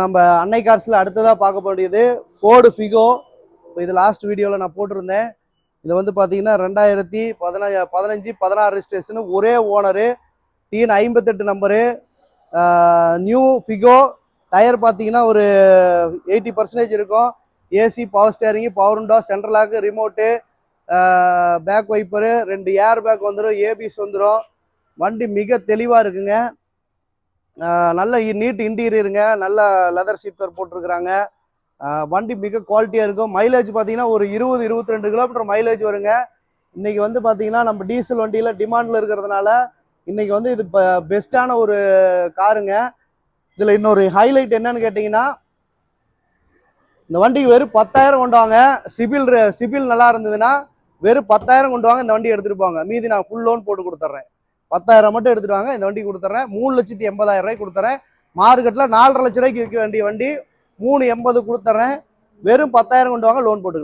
நம்ம அன்னை கார்ஸ்ல அடுத்ததா பார்க்க வேண்டியது ஃபோர்டு ஃபிகோ. இது லாஸ்ட் வீடியோவில் நான் போட்டிருந்தேன். இது வந்து பார்த்தீங்கன்னா 2015-16 ரெஜிஸ்ட்ரேஷன், ஒரே owner, TN 58 number, new Figo. Tyre பார்த்தீங்கன்னா ஒரு 80% இருக்கும். AC, power steering, power window, central lock, remote, back wiper, 2 air bag வந்துடும், ஏபிஎஸ் வந்துடும். வண்டி மிக தெளிவாக இருக்குங்க. நல்ல நீட் இன்டீரியருங்க, நல்ல லெதர் சீட் கவர் போட்டிருக்கிறாங்க. வண்டி மிக குவாலிட்டியாக இருக்கும். மைலேஜ் பார்த்தீங்கன்னா ஒரு 20-22 கிலோமீட்டர் மைலேஜ் வருங்க. இன்றைக்கி வந்து பார்த்தீங்கன்னா நம்ம டீசல் வண்டியில் டிமாண்டில் இருக்கிறதுனால இன்றைக்கி வந்து இது பெஸ்ட்டான ஒரு காருங்க. இதில் இன்னொரு ஹைலைட் என்னன்னு கேட்டிங்கன்னா, இந்த வண்டிக்கு வெறும் 10,000 கொண்டு வாங்க. சிபில் நல்லா இருந்ததுன்னா வெறும் 10,000 கொண்டு வாங்க, இந்த வண்டி எடுத்துகிட்டு போங்க. மீதி நான் ஃபுல் லோன் போட்டு கொடுத்துட்றேன். 10,000 மட்டும் எடுத்துட்டு வாங்க, இந்த வண்டி கொடுத்துட்றேன். 3,80,000 ரூபாய்க்கு கொடுத்துறேன். மார்க்கெட்டில் 4,50,000 ரூபாய்க்கு விற்க வேண்டிய வண்டி 3,80 கொடுத்துட்றேன். வெறும் 10,000 கொண்டு வாங்க, லோன் போட்டுக்கலாம்.